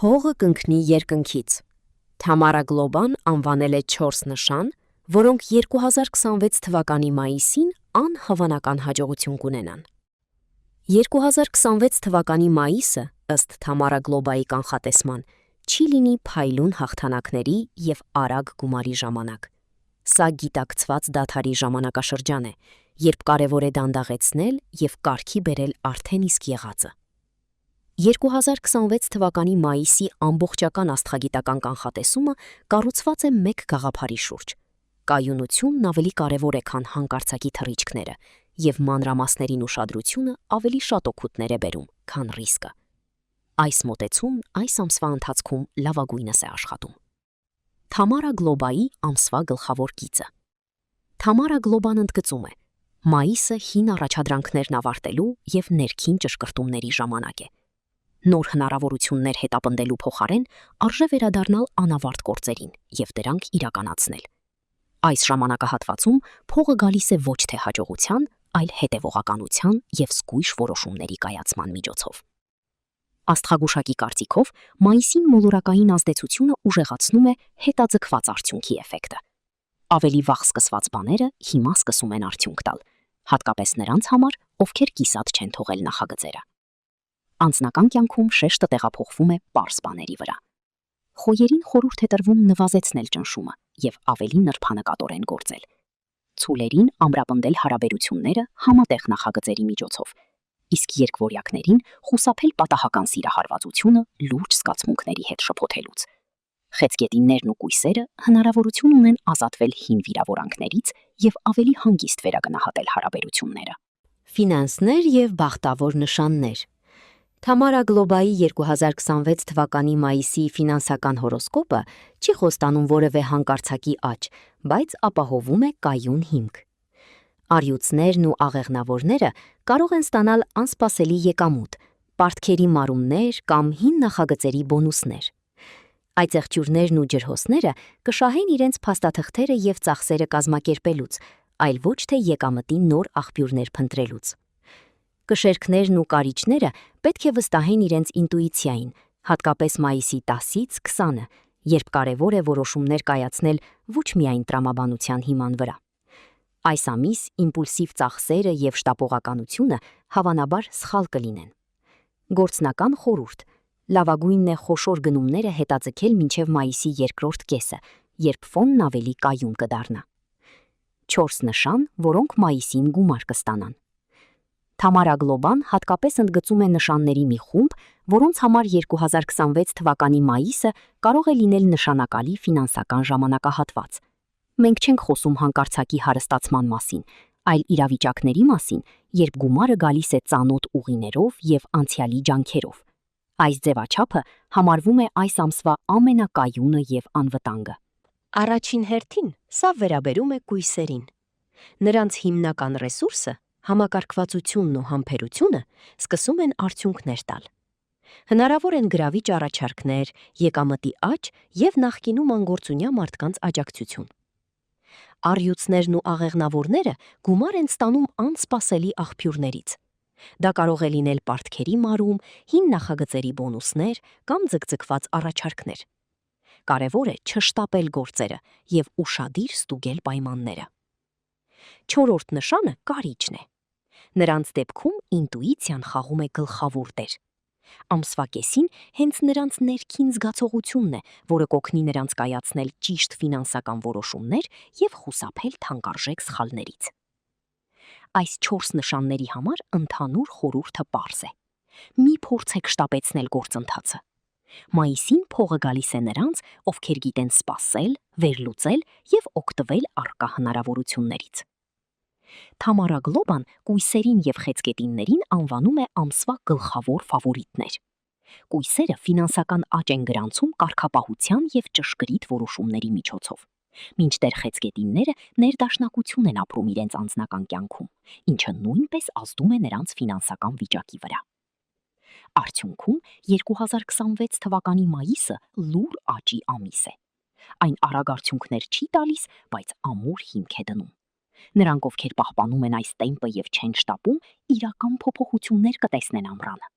Փողը կընկնի երկնքից։ Թամարա Գլոբան անվանել է 4 նշան, որոնք 2026 թվականի մայիսին անհավանական հաջողություն կունենան։ 2026 թվականի մայիսը, ըստ Թամարա Գլոբայի կանխատեսման, չի լինի փայլուն հաղթանակների և արագ գումարի ժամանակ։ Սա գիտակցված դադարի ժամանակաշրջան է, երբ կարևոր է դանդաղեցնել և կարգի բերել արդեն իսկ եղածը։ 2026 թվականի մայիսի ամբողջական աստղագիտական կանխատեսումը կառուցված է մեկ գաղափարի շուրջ։ Կայունությունն ավելի կարևոր է, քան հանկարծակի թռիչքները, և մանրամասներին ուշադրությունը ավելի շատ օգուտներ է բերում, քան ռիսկը։ Այս մոտեցումն այս ամսվա ընթացքում լավագույնս է աշխատում։ Թամարա Գլոբայի ամսվա գլխավոր գիծը։ Թամարա Գլոբան ընդգծում է. մայիսը հին առաջադրանքներն ավարտելու և ներքին ճշգրտումների ժամանակ է։ Նոր հնարավորություններ հետապնդելու փոխարեն արժե վերադառնալ անավարտ գործերին և դրանք իրականացնել։ Այս ժամանակահատվածում փողը գալիս է ոչ թե հաջողության, այլ հետևողականության և զգույշ որոշումների կայացման միջոցով։ Աստղագուշակի կարծիքով մայիսին մոլորակային ազդեցությունը ուժեղացնում է հետաձգված արդյունքի էֆեկտը։ Ավելի վաղ սկսված բաները հիմա սկսում են արդյունք տալ, հատկապես նրանց համար, ովքեր կիսատ չեն թողել նախագծերը։ Անձնական կյանքում շեշտը տեղափոխվում է պարզ բաների վրա։ Խոյերին խորհուրդ է տրվում նվազեցնել ճնշումը և ավելի նրբանկատորեն գործել։ Ցուլերին ամրապնդել հարաբերությունները համատեղ նախագծերի միջոցով, իսկ երկվորյակներին խուսափել պատահական սիրահարվածությունը լուրջ զգացմունքների հետ շփոթելուց։ Խեցգետիններն ու կույսերը հնարավորություն ունեն ազատվել հին վիրավորանքներից և ավելի հանգիստ վերագնահատել հարաբերությունները։ Ֆինանսներ և բախտավոր նշաններ։ Թամարա Գլոբայի 2026 թվականի մայիսի ֆինանսական հորոսկոպը չի խոստանում որևէ հանկարծակի աճ, բայց ապահովում է կայուն հիմք։ Առյուծներն ու աղեղնավորները կարող են ստանալ անսպասելի եկամուտ, պարտքերի մարումներ կամ հին նախագծերի բոնուսներ։ Այծեղջյուրներն ու ջրհոսները կշահեն իրենց փաստաթղթերը և ծախսերը կազմակերպելուց, այլ ոչ թե եկամտի նոր աղբյուրներ փնտրելուց։ Կշերքներն ու կարիճները պետք է վստահեն իրենց ինտուիցիային, հատկապես մայիսի 10-ից 20-ը, երբ կարևոր է որոշումներ կայացնել ոչ միայն տրամաբանության հիման վրա։ Այս ամիս իմպուլսիվ ծախսերը և շտապողականությունը հավանաբար սխալ կլինեն։ Գործնական խորհուրդ. լավագույնն է խոշոր գնումները հետաձգել մինչև մայիսի երկրորդ կեսը, երբ ֆոնն ավելի կայուն կդառնա։ 4 նշան, որոնք մայիսին գումար կստանան։ Թամարա Գլոբան հատկապես ընդգծում է նշանների մի խումբ, որոնց համար 2026 թվականի մայիսը կարող է լինել նշանակալի ֆինանսական ժամանակահատված։ Մենք չենք խոսում հանկարծակի հարստացման մասին, այլ իրավիճակների մասին, երբ գումարը գալիս է ծանոթ ուղիներով և անցյալի ջանքերով։ Այս ձևաչափը համարվում է այս ամսվա ամենակայունը և անվտանգը։ Առաջին հերթին սա վերաբերում է կույսերին։ Նրանց հիմնական ռեսուրսը, համակարգվածությունն ու համբերությունը սկսում են արդյունքներ տալ։ Հնարավոր են գրավիչ առաջարկներ, եկամտի աճ և նախկինում անգործունյա մարդկանց աջակցություն։ Առյուծներն ու աղեղնավորները գումար են ստանում անսպասելի աղբյուրներից։ Դա կարող է լինել պարտքերի մարում, հին նախագծերի բոնուսներ կամ ձգձգված առաջարկներ։ Կարևոր է չշտապել գործերը և ուշադիր ստուգել պայմանները։ 4-րդ նշանը կարիճն է։ Նրանց դեպքում ինտուիցիան խաղում է գլխավոր դեր։ Ամսվա կեսին հենց նրանց ներքին զգացողությունն է, որը կօգնի նրանց կայացնել ճիշտ ֆինանսական որոշումներ և խուսափել թանկարժեք սխալներից։ Այս 4 նշանների համար ընդհանուր խորհուրդը պարզ է. մի փորձեք շտապեցնել գործընթացը։ Մայիսին փողը գալիս է նրանց, ովքեր գիտեն սպասել, վերլուծել և օգտվել առկա հնարավորություններից։ Թամարա Գլոբան կույսերին և խեցգետիններին անվանում է ամսվա գլխավոր ֆավորիտներ։ Կույսերը ֆինանսական աճ են գրանցում կարգապահության և ճշգրիտ որոշումների միջոցով, մինչդեռ խեցգետինները ներդաշնակություն են ապրում իրենց անձնական կյանքում, ինչը նույնպես ազդում է նրանց ֆինանսական վիճակի վրա։ Արդյունքում 2026 թվականի մայիսը լուռ աճի ամիս է։ Այն արագ արդյունքներ չի տալիս, բայց ամուր հիմք է դնում։ Նրանք, ովքեր պահպանում են այս տեմպը և չեն շտապում, իրական փոփոխություններ կտեսնեն ամռանը։